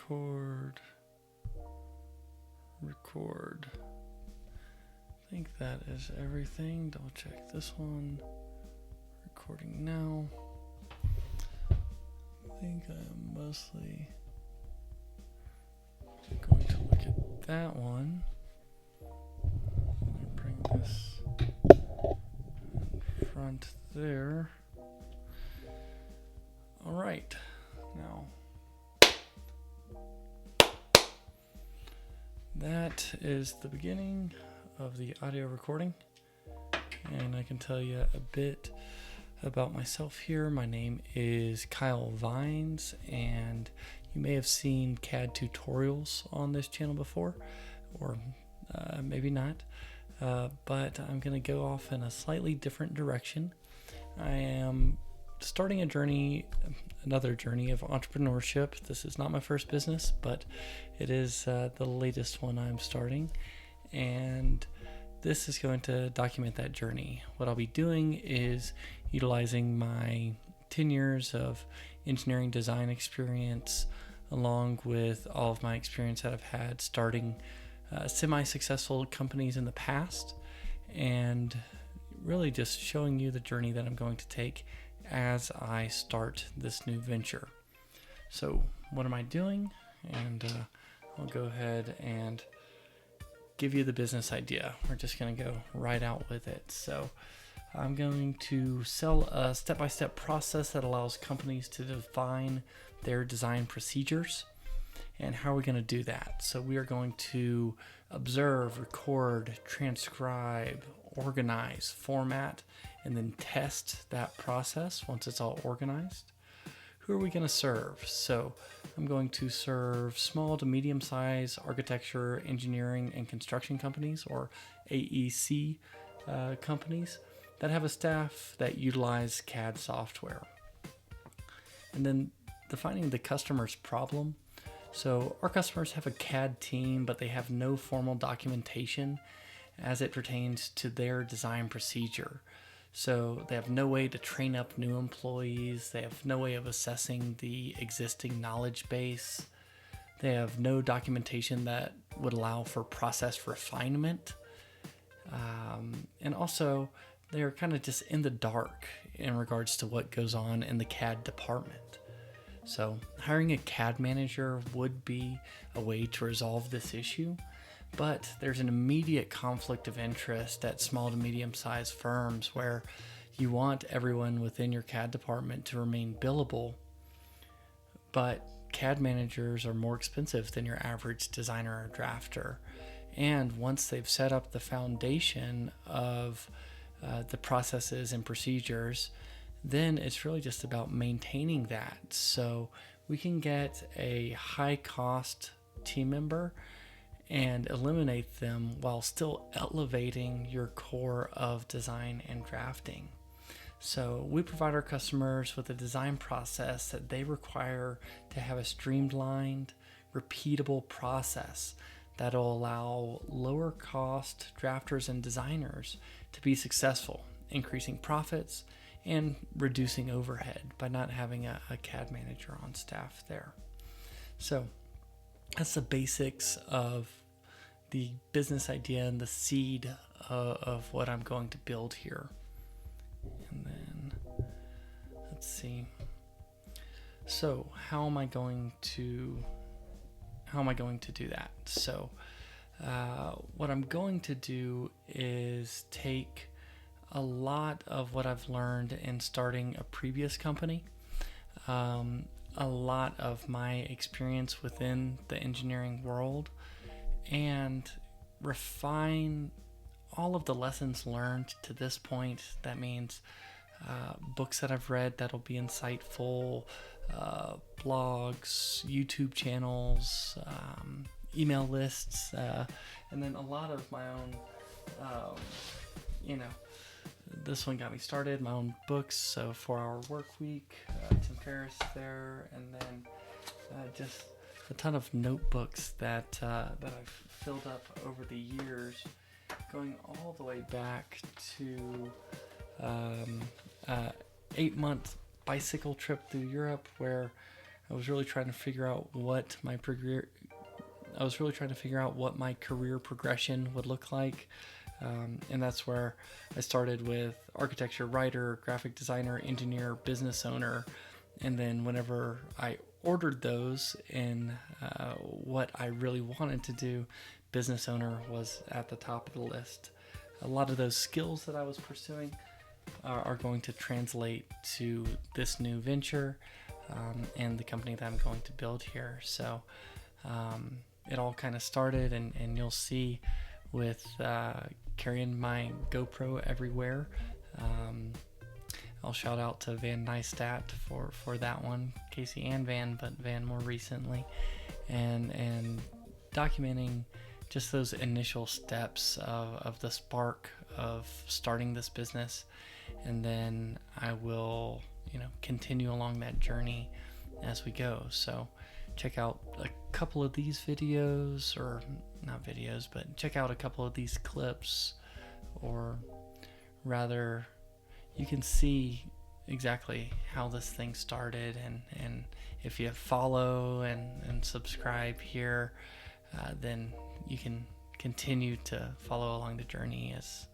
record. I think that is everything. Double check this one. Recording now. I think I'm mostly going to look at that one. Let me bring this in front there. All right. Now, that is the beginning of the audio recording, and I can tell you a bit about myself here. My name is Kyle Vines, and you may have seen CAD tutorials on this channel before, or maybe not, but I'm going to go off in a slightly different direction. I am starting another journey of entrepreneurship. This is not my first business, but it is the latest one I'm starting, and this is going to document that journey. What I'll be doing is utilizing my 10 years of engineering design experience, along with all of my experience that I've had starting semi-successful companies in the past, and really just showing you the journey that I'm going to take as I start this new venture. So what am I doing? And I'll go ahead and give you the business idea. We're just going to go right out with it. So I'm going to sell a step-by-step process that allows companies to define their design procedures. And how are we going to do that? So we are going to observe, record, transcribe, organize, format, and then test that process once it's all organized. Who are we going to serve? So I'm going to serve small to medium-sized architecture, engineering, and construction companies, or AEC companies, that have a staff that utilize CAD software. And then defining the customer's problem. So our customers have a CAD team, but they have no formal documentation as it pertains to their design procedure. So they have no way to train up new employees. They have no way of assessing the existing knowledge base. They have no documentation that would allow for process refinement. And also, they're kind of just in the dark in regards to what goes on in the CAD department. So hiring a CAD manager would be a way to resolve this issue, but there's an immediate conflict of interest at small to medium-sized firms where you want everyone within your CAD department to remain billable, but CAD managers are more expensive than your average designer or drafter. And once they've set up the foundation of the processes and procedures, then it's really just about maintaining that. So we can get a high-cost team member and eliminate them while still elevating your core of design and drafting. So we provide our customers with a design process that they require to have a streamlined, repeatable process that'll allow lower cost drafters and designers to be successful, increasing profits and reducing overhead by not having a CAD manager on staff there. So that's the basics of the business idea and the seed of what I'm going to build here. And then let's see. So how am I going to do that? So what I'm going to do is take a lot of what I've learned in starting a previous company, a lot of my experience within the engineering world, and refine all of the lessons learned to this point. That means books that I've read that'll be insightful, blogs, YouTube channels, email lists, and then a lot of my own, this one got me started, my own books, so 4-Hour Work Week, Tim Ferriss there, and then just a ton of notebooks that I've filled up over the years, going all the way back to 8-month bicycle trip through Europe, where I was really trying to figure out what my career progression would look like. And that's where I started with architecture, writer, graphic designer, engineer, business owner. And then whenever I ordered those in what I really wanted to do, business owner was at the top of the list. A lot of those skills that I was pursuing are going to translate to this new venture and the company that I'm going to build here. So it all kind of started, and you'll see with carrying my GoPro everywhere. I'll shout out to Van Neistat for that one, Casey and Van, but Van more recently, and documenting just those initial steps of the spark of starting this business. And then I will, continue along that journey as we go. So check out a couple of these videos, or not videos, but check out a couple of these clips, or rather, you can see exactly how this thing started. And if you follow and subscribe here, then you can continue to follow along the journey as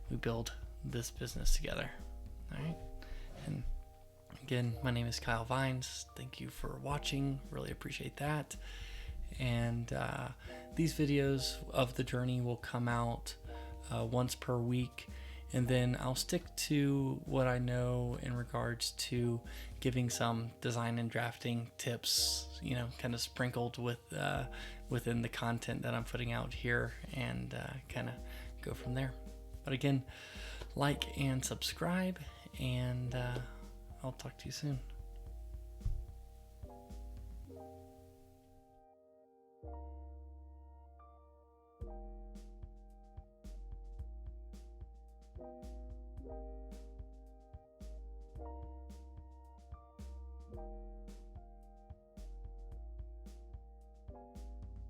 we build this business together. All right. And again, my name is Kyle Vines. Thank you for watching. Really appreciate that. And these videos of the journey will come out once per week. And then I'll stick to what I know in regards to giving some design and drafting tips, kind of sprinkled with within the content that I'm putting out here, and kind of go from there. But again, like and subscribe, and I'll talk to you soon.